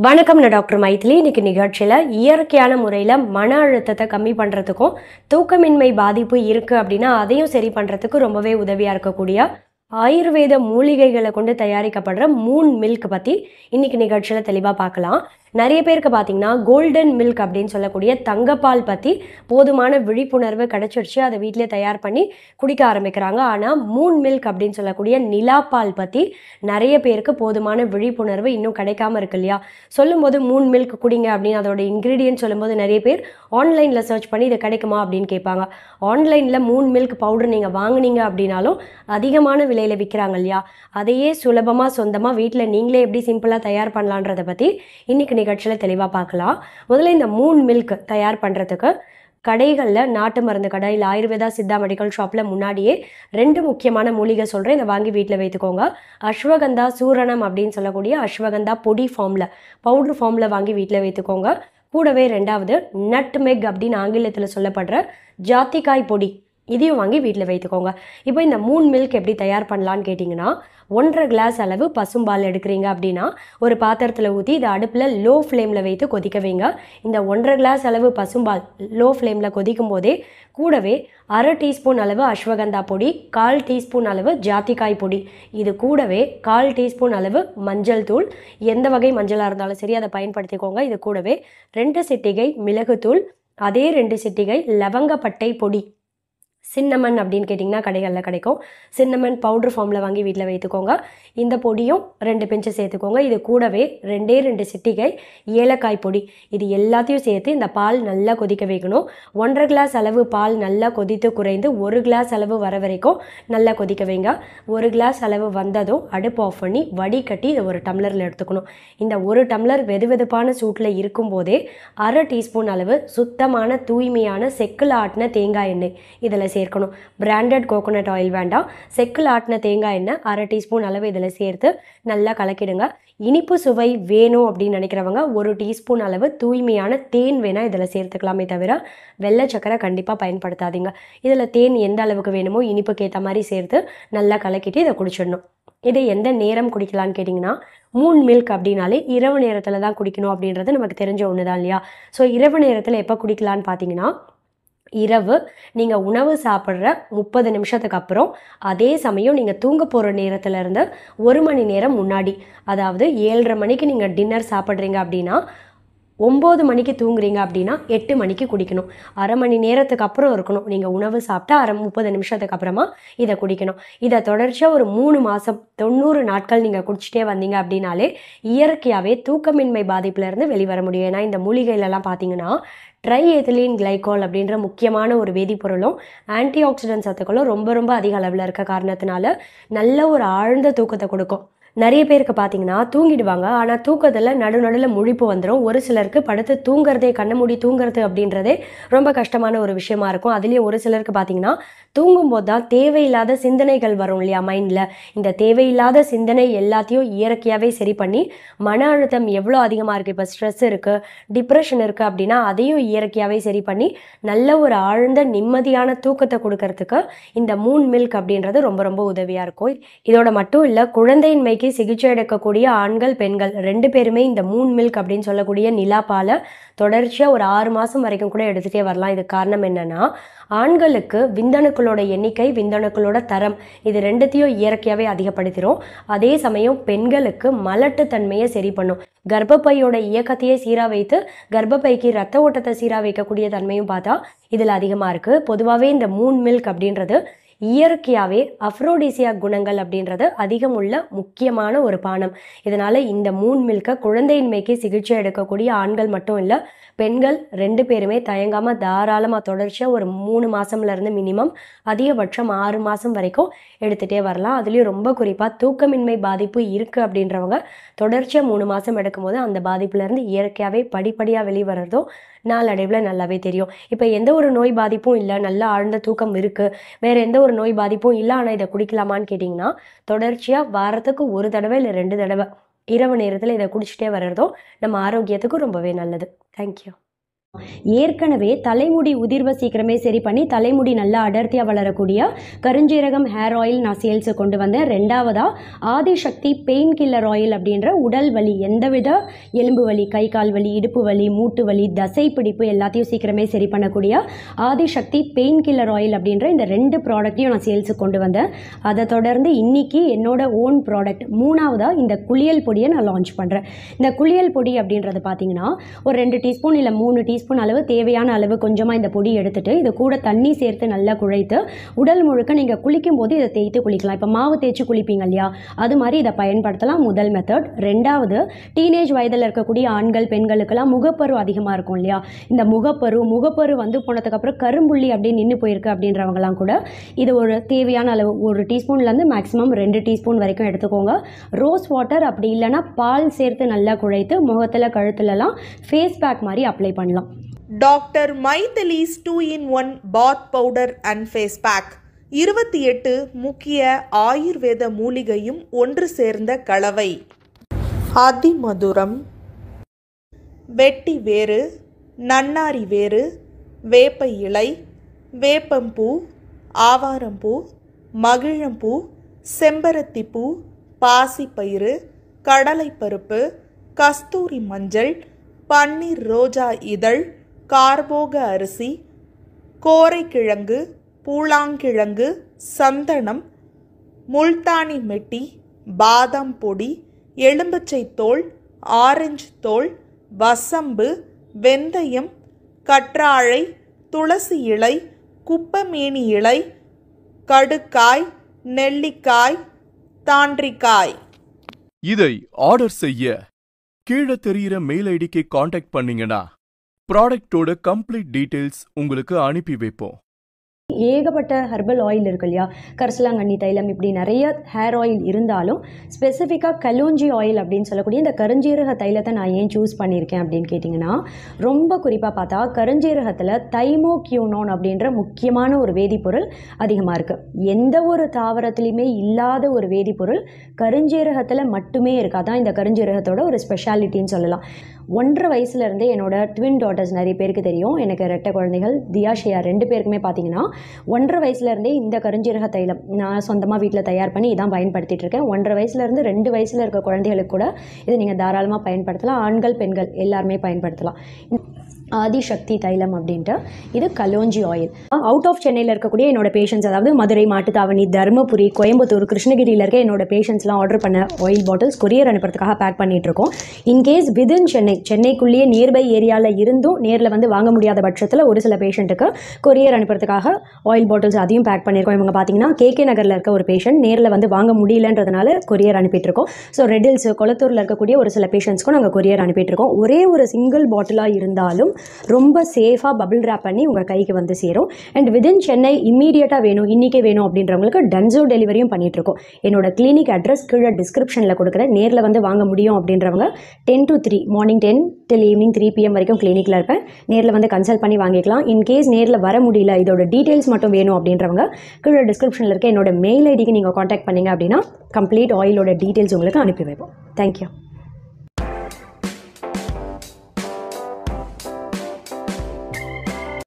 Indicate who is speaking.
Speaker 1: வணக்கம். நான் டாக்டர் மைதிலி. இன்னைக்கு நிகழ்ச்சியில் இயற்கையான முறையில் மன அழுத்தத்தை கம்மி பண்ணுறதுக்கும் தூக்கமின்மை பாதிப்பு இருக்குது அப்படின்னா அதையும் சரி பண்ணுறதுக்கு ரொம்பவே உதவியாக இருக்கக்கூடிய ஆயுர்வேத மூலிகைகளை கொண்டு தயாரிக்கப்படுற மூன் மில்க் பற்றி இன்னைக்கு நிகழ்ச்சியில் தெளிவாக பார்க்கலாம். நிறைய பேருக்கு பார்த்தீங்கன்னா கோல்டன் மில்க் அப்படின்னு சொல்லக்கூடிய தங்கப்பால் பற்றி போதுமான விழிப்புணர்வு கிடைச்சிடுச்சு. அதை வீட்டிலே தயார் பண்ணி குடிக்க ஆரம்பிக்கிறாங்க. ஆனால் மூன் மில்க் அப்படின்னு சொல்லக்கூடிய நிலாப்பால் பற்றி நிறைய பேருக்கு போதுமான விழிப்புணர்வு இன்னும் கிடைக்காம இருக்கு இல்லையா? சொல்லும்போது மூன் மில்க் குடிங்க அப்படின்னு அதோட இன்க்ரீடியன்ட் சொல்லும்போது நிறைய பேர் ஆன்லைனில் சர்ச் பண்ணி இது கிடைக்குமா அப்படின்னு கேட்பாங்க. ஆன்லைனில் மூன் மில்க் பவுடர் நீங்கள் வாங்கினீங்க அப்படின்னாலும் அதிகமான விலையில் விற்கிறாங்க இல்லையா? அதையே சுலபமாக சொந்தமாக வீட்டில் நீங்களே எப்படி சிம்பிளாக தயார் பண்ணலான்றதை பற்றி இன்னைக்கு நிகழ்ச்சியில் தெளிவாக பார்க்கலாம். முதல்ல இந்த மூன் மில்க் தயார் பண்ணுறதுக்கு கடைகளில் நாட்டு மருந்து கடை இல்லை ஆயுர்வேதா சித்தா மெடிக்கல் ஷாப்பில் முன்னாடியே 2 முக்கியமான மூலிகை சொல்கிறேன். இதை வாங்கி வீட்டில் வைத்துக்கோங்க. அஸ்வகந்தா சூரணம் அப்படின்னு சொல்லக்கூடிய அஸ்வகந்தா பொடி ஃபார்மில் பவுட்ரு ஃபார்மில் வாங்கி வீட்டில் வைத்துக்கோங்க. கூடவே 2வது நட்மெக் அப்படின்னு ஆங்கிலத்தில் சொல்லப்படுற ஜாத்திக்காய் பொடி, இதையும் வாங்கி வீட்டில் வைத்துக்கோங்க. இப்போ இந்த மூன் மில்க் எப்படி தயார் பண்ணலான்னு கேட்டிங்கன்னா, 1.5 கிளாஸ் அளவு பசும்பால் எடுக்கிறீங்க அப்படின்னா ஒரு பாத்திரத்தில் ஊற்றி இதை அடுப்பில் லோ ஃப்ளேமில் வைத்து கொதிக்க வைங்க. இந்த 1.5 கிளாஸ் அளவு பசும்பால் லோ ஃப்ளேமில் கொதிக்கும் போதே கூடவே 1/2 டீஸ்பூன் அளவு அஸ்வகந்தா பொடி, 1/4 டீஸ்பூன் அளவு ஜாத்திக்காய் பொடி, இது கூடவே 1/4 டீஸ்பூன் அளவு மஞ்சள் தூள், எந்த வகை மஞ்சளாக இருந்தாலும் சரி அதை பயன்படுத்திக்கோங்க. இது கூடவே 2 சிட்டிகை மிளகுத்தூள், அதே 2 சிட்டிகை லவங்கப்பட்டை பொடி, சின்னமன் அப்படின்னு கேட்டிங்கன்னா கடைகளில் கிடைக்கும். சின்னமன் பவுட்ரு ஃபார்மில் வாங்கி வீட்டில் வைத்துக்கோங்க. இந்த பொடியும் 2 பிஞ்சு சேர்த்துக்கோங்க. இது கூடவே 2 சிட்டிகை ஏலக்காய் பொடி, இது எல்லாத்தையும் சேர்த்து இந்த பால் நல்லா கொதிக்க வைக்கணும். 1.5 கிளாஸ் அளவு பால் நல்லா கொதித்து குறைந்து 1 கிளாஸ் அளவு வர வரைக்கும் நல்லா கொதிக்க வைங்க. 1 கிளாஸ் அளவு வந்ததும் அடுப்பு ஆஃப் பண்ணி வடிகட்டி இதை ஒரு டம்ளரில் எடுத்துக்கணும். இந்த 1 டம்ளர் வெதுவெதுப்பான சூட்டில் இருக்கும்போதே 1/2 டீஸ்பூன் அளவு சுத்தமான தூய்மையான செக்கில் ஆட்டின தேங்காய் எண்ணெய் இதில் சேர்க்கணும். பிராண்டட் கோகோனட் ஆயில் வேண்டாம். செக்கில் ஆட்டின தேங்காய் எண்ணெய் 1/2 டீஸ்பூன் அளவு இதில் சேர்த்து நல்லா கலக்கிடுங்க. இனிப்பு சுவை வேணும் அப்படின்னு நினைக்கிறவங்க 1 டீஸ்பூன் அளவு தூய்மையான தேன் வேணால் இதில் சேர்த்துக்கலாமே தவிர வெள்ளை சக்கரை கண்டிப்பாக பயன்படுத்தாதீங்க. இதில் தேன் எந்த அளவுக்கு வேணுமோ இனிப்புக்கு ஏற்ற மாதிரி சேர்த்து நல்லா கலக்கிட்டு இதை குடிச்சிடணும். இதை எந்த நேரம் குடிக்கலான்னு கேட்டிங்கன்னா, மூன் மில்க் அப்படின்னாலே இரவு நேரத்தில் தான் குடிக்கணும் அப்படின்றது நமக்கு தெரிஞ்ச ஒன்று தான் இல்லையா? ஸோ இரவு நேரத்தில் எப்போ குடிக்கலான்னு பார்த்தீங்கன்னா, இரவு நீங்கள் உணவு சாப்பிட்ற 30 நிமிஷத்துக்கு அப்புறம், அதே சமயம் நீங்கள் தூங்க போகிற நேரத்துலேருந்து 1 மணி நேரம் முன்னாடி, அதாவது 7:30 மணிக்கு நீங்கள் டின்னர் சாப்பிட்றீங்க அப்படின்னா 9 மணிக்கு தூங்குறீங்க அப்படின்னா 8 மணிக்கு குடிக்கணும். 1/2 மணி நேரத்துக்கு அப்புறம் இருக்கணும். நீங்கள் உணவு சாப்பிட்டா 30 நிமிஷத்துக்கு அப்புறமா இதை குடிக்கணும். இதை தொடர்ச்சியாக ஒரு 3 மாதம் 90 நாட்கள் நீங்கள் குடிச்சிட்டே வந்தீங்க அப்படின்னாலே இயற்கையாகவே தூக்கமின்மை பாதிப்புலேருந்து வெளிவர முடியும். ஏன்னா இந்த மூலிகையிலலாம் பார்த்தீங்கன்னா ட்ரை எத்திலீன் கிளைகால் அப்படின்ற முக்கியமான ஒரு வேதிப்பொருளும் ஆன்டி ஆக்சிடென்ட் சத்துக்களும் ரொம்ப ரொம்ப அதிக அளவில் இருக்க காரணத்தினால நல்ல ஒரு ஆழ்ந்த தூக்கத்தை கொடுக்கும். நிறைய பேருக்கு பார்த்தீங்கன்னா தூங்கிடுவாங்க, ஆனால் தூக்கத்தில் நடுநடுவில் முழிப்பு வந்துடும். ஒரு சிலருக்கு படுத்து தூங்குறதே, கண்ணை மூடி தூங்குறது அப்படின்றதே ரொம்ப கஷ்டமான ஒரு விஷயமா இருக்கும். அதுலேயும் ஒரு சிலருக்கு பார்த்தீங்கன்னா தூங்கும்போது தான் தேவையில்லாத சிந்தனைகள் வரும் இல்லையா மைண்டில். இந்த தேவையில்லாத சிந்தனை எல்லாத்தையும் இயற்கையாகவே சரி பண்ணி, மன அழுத்தம் எவ்வளோ அதிகமாக இருக்குது, இப்போ ஸ்ட்ரெஸ் இருக்குது, டிப்ரெஷன் இருக்குது அப்படின்னா அதையும் இயற்கையாகவே சரி பண்ணி நல்ல ஒரு ஆழ்ந்த நிம்மதியான தூக்கத்தை கொடுக்கறதுக்கு இந்த மூன் மில்க் அப்படின்றது ரொம்ப ரொம்ப உதவியாக இருக்கும். இதோட மட்டும் இல்லை, குழந்தையின்மைக்கு சிகிச்சை எடுக்கக்கூடிய ஆண்கள் பெண்கள் 2 பேருமே இந்த மூன் மில்க் அப்படின்னு சொல்லக்கூடிய நிலாப்பாலை தொடர்ச்சியாக ஒரு 6 மாதம் வரைக்கும் கூட எடுத்துகிட்டே வரலாம். இதுக்கு காரணம் என்னென்னா, ஆண்களுக்கு விந்தணுக்களோட எண்ணிக்கை, விந்தணுக்களோட தரம், இது 2த்தையும் இயற்கையாகவே அதிகப்படுத்திடும். அதே சமயம் பெண்களுக்கு மலட்டுத்தன்மையை சரி பண்ணும். கர்ப்பப்பையோட இயக்கத்தையே சீராக வைத்து கர்ப்பப்பைக்கு ரத்த ஓட்டத்தை சீராக வைக்கக்கூடிய தன்மையும் பார்த்தா இதில் அதிகமாக இருக்குது. பொதுவாகவே இந்த மூன் மில்க் அப்படின்றது இயற்கையாகவே அஃப்ரோடிசியா குணங்கள் அப்படின்றது அதிகம் உள்ள முக்கியமான ஒரு பானம். இதனால் இந்த மூன் மில்கை குழந்தையின்மைக்கு சிகிச்சை எடுக்கக்கூடிய ஆண்கள் மட்டும் இல்லை, பெண்கள் 2 பேருமே தயங்காமல் தாராளமாக தொடர்ச்சியாக ஒரு 3 மாதம்லேருந்து மினிமம் அதிகபட்சம் 6 மாதம் வரைக்கும் எடுத்துகிட்டே வரலாம். அதுலேயும் ரொம்ப குறிப்பாக தூக்கமின்மை பாதிப்பு இருக்குது அப்படின்றவங்க தொடர்ச்சியாக 3 மாதம் எடுக்கும்போது அந்த பாதிப்புலேருந்து இயற்கையாகவே படிப்படியாக வெளிவரதும் நாளடைவில் நல்லாவே தெரியும். இப்போ எந்த ஒரு நோய் பாதிப்பும் இல்லை, நல்ல ஆழ்ந்த தூக்கம் இருக்குது, வேறு எந்த ஒரு நோய் பாதிப்பும் இல்லை, ஆனால் இதை குடிக்கலாமான்னு கேட்டிங்கன்னா, தொடர்ச்சியாக வாரத்துக்கு 1 தடவை இல்லை 2 தடவை இரவு நேரத்தில் இதை குடிச்சிட்டே வர்றதும் நம்ம ஆரோக்கியத்துக்கு ரொம்பவே நல்லது. தேங்க்யூ. ஏற்கனவே தலைமுடி உதிர்வை சீக்கிரமே சரி பண்ணி தலைமுடி நல்லா அடர்த்தியாக வளரக்கூடிய கருஞ்சீரகம் ஹேர் ஆயில் நான் சேல்ஸு கொண்டு வந்தேன். ரெண்டாவதாக ஆதிசக்தி பெயின் கில்லர் ஆயில் அப்படின்ற உடல் வலி, எந்தவித எலும்பு வலி, கை கால் வலி, இடுப்பு வலி, மூட்டு வலி, தசை பிடிப்பு எல்லாத்தையும் சீக்கிரமே சரி பண்ணக்கூடிய ஆதிசக்தி பெயின் கில்லர் ஆயில் அப்படின்ற இந்த 2 ப்ராடக்ட்டையும் நான் சேல்ஸுக்கு கொண்டு வந்தேன். அதை தொடர்ந்து இன்னைக்கு என்னோட ஓன் ப்ராடக்ட் மூணாவதாக இந்த குளியல் பொடியை நான் லான்ச் பண்ணுறேன். இந்த குளியல் பொடி அப்படின்றது பார்த்தீங்கன்னா ஒரு 2 டீஸ்பூன் இல்லை 3 டீஸ்பூன் அளவு, தேவையான அளவு கொஞ்சமாக இந்த பொடி எடுத்துட்டு இது கூட தண்ணி சேர்த்து நல்லா குழைத்து உடல் முழுக்க நீங்கள் குளிக்கும் போது இதை தேய்த்து குளிக்கலாம். இப்போ மாவு தேய்ச்சி குளிப்பீங்க இல்லையா, அது மாதிரி இதை பயன்படுத்தலாம். முதல் மெத்தட். ரெண்டாவது, டீனேஜ் வயதில் இருக்கக்கூடிய ஆண்கள் பெண்களுக்கெல்லாம் முகப்பரு அதிகமாக இருக்கும் இல்லையா, இந்த முகப்பரு வந்து போனதுக்கப்புறம் கரும்புள்ளி அப்படியே நின்று போயிருக்கு அப்படின்றவங்கலாம் கூட இது ஒரு தேவையான அளவு 1 டீஸ்பூன்லேருந்து மேக்ஸிமம் 2 டீஸ்பூன் வரைக்கும் எடுத்துக்கோங்க. ரோஸ் வாட்டர் அப்படி இல்லைன்னா பால் சேர்த்து நல்லா குழைத்து முகத்தில் கழுத்துலலாம் ஃபேஸ் பேக் மாதிரி அப்ளை பண்ணலாம்.
Speaker 2: Doctor Maithili's 2-in-1 bath powder and face pack 28 முக்கிய ஆயுர்வேத மூலிகையும் ஒன்று சேர்ந்த கலவை. அதிமதுரம், வெட்டி வேறு, நன்னாரி வேறு, வேப்ப இலை, வேப்பம்பூ, ஆவாரம்பூ, மகிழம்பூ, செம்பருத்திப்பூ, பாசிப்பயிறு, கடலைப்பருப்பு, கஸ்தூரி மஞ்சள், பன்னீர் ரோஜா இதழ், கார்போக அரிசி, கோரைக்கிழங்கு, பூளாங்கிழங்கு, சந்தனம், முல்தானி மெட்டி, பாதாம் பொடி, எலும்பச்சை தோல், ஆரஞ்சு தோல், வசம்பு, வெந்தயம், கற்றாழை, துளசி இலை, குப்பமேனி இலை, கடுக்காய், நெல்லிக்காய், தாண்டிக்காய்.
Speaker 3: இதை ஆர்டர் செய்ய கீழே தெரிகிற மெயில் ஐடிக்கு காண்டாக்ட் பண்ணீங்கன்னா ப்ராடக்டோட கம்ப்ளீட் டீட்டெயில்ஸ் உங்களுக்கு அனுப்பி வைப்போம்.
Speaker 1: ஏகப்பட்ட ஹெர்பல் ஆயில் இருக்கு இல்லையா, கரிசலாங்கண்ணி தைலம், இப்படி நிறைய ஹேர் ஆயில் இருந்தாலும் ஸ்பெசிஃபிக்காக கலோஞ்சி ஆயில் அப்படின்னு சொல்லக்கூடிய இந்த கருஞ்சீரக தைலத்தை நான் ஏன் சூஸ் பண்ணியிருக்கேன் அப்படின்னு கேட்டிங்கன்னா, ரொம்ப குறிப்பாக பார்த்தா கருஞ்சீரகத்தில் தைமோக்யூனோன் அப்படின்ற முக்கியமான ஒரு வேதிப்பொருள் அதிகமாக இருக்குது. எந்த ஒரு தாவரத்துலையுமே இல்லாத ஒரு வேதிப்பொருள் கருஞ்சீரகத்தில் மட்டுமே இருக்குது. அதான் இந்த கருஞ்சீரகத்தோட ஒரு ஸ்பெஷாலிட்டின்னு சொல்லலாம். 1.5 வயசுலேருந்தே என்னோட ட்வின் டாட்டர்ஸ் நிறைய பேருக்கு தெரியும், எனக்கு ரெட்டை குழந்தைகள் தியாஷியா 2 பேருக்குமே பார்த்தீங்கன்னா 1.5 வயசுலேருந்தே இந்த கருஞ்சீரக தைலம் நான் சொந்தமாக வீட்டில் தயார் பண்ணி இதான் பயன்படுத்திட்டு இருக்கேன். 1.5 வயசுலேருந்து 2 வயசில் இருக்க குழந்தைகளுக்கு கூட இதை நீங்கள் தாராளமாக பயன்படுத்தலாம். ஆண்கள் பெண்கள் எல்லாருமே பயன்படுத்தலாம். ஆதிசக்தி தைலம் அப்படின்ட்டு இது கலோஞ்சி ஆயில். அவுட் ஆஃப் சென்னையில் இருக்கக்கூடிய என்னோட பேஷண்ட்ஸ், அதாவது மதுரை, மாட்டுத்தாவணி, தருமபுரி, கோயம்புத்தூர், கிருஷ்ணகிரியில் இருக்க என்னோட பேஷண்ட்ஸ்லாம் ஆர்டர் பண்ண ஆயில் பாட்டில்ஸ் கொரியர் அனுப்புறதுக்காக பேக் பண்ணிகிட்ருக்கோம். இன்கேஸ் விதின் சென்னைக்குள்ளேயே நியர்பை ஏரியாவில் இருந்தும் நேரில் வந்து வாங்க முடியாத பட்சத்தில் ஒரு சில பேஷண்ட்டுக்கு கொரியர் அனுப்புறதுக்காக ஆயில் பாட்டில்ஸ் அதையும் பேக் பண்ணியிருக்கோம். இவங்க பார்த்தீங்கன்னா கேகே நகரில் இருக்க ஒரு பேஷண்ட் நேரில் வந்து வாங்க முடியலன்றதுனால கொரியர் அனுப்பிட்டுருக்கோம். ஸோ ரெட்டில்ஸ், கொளத்தூரில் இருக்கக்கூடிய ஒரு சில பேஷண்ட்ஸ்க்கும் நாங்கள் கொரியர் அனுப்பிட்டுருக்கோம். ஒரே ஒரு சிங்கிள் பாட்டிலாக இருந்தாலும் ரொம்ப சேஃபாக பபிள் ரேப் பண்ணி உங்கள் கைக்கு வந்து சேரும். அண்ட் விதின் சென்னை இம்மீடியட்டாக வேணும், இன்றைக்கே வேணும் அப்படின்றவங்களுக்கு டன்சோ டெலிவரியும் பண்ணிகிட்ருக்கோம். என்னோட கிளினிக் அட்ரஸ் கீழே டிஸ்கிரிப்ஷனில் கொடுக்குறேன். நேரில் வந்து வாங்க முடியும் அப்படின்றவங்க 10 to 3, morning 10 till evening 3 PM வரைக்கும் கிளினிக்கில் இருப்பேன். நேரில் வந்து கன்சல்ட் பண்ணி வாங்கிக்கலாம். இன்கேஸ் நேரில் வர முடியல, இதோட டீட்டெயில்ஸ் மட்டும் வேணும் அப்படின்றவங்க கீழே டிஸ்கிரிப்ஷனில் இருக்க என்னோட மெயில் ஐடிக்கு நீங்கள் காண்டாக்ட் பண்ணிங்க அப்படின்னா கம்ப்ளீட் ஆயிலோட டீட்டெயில்ஸ் உங்களுக்கு அனுப்பி வைப்போம். தேங்க்யூ.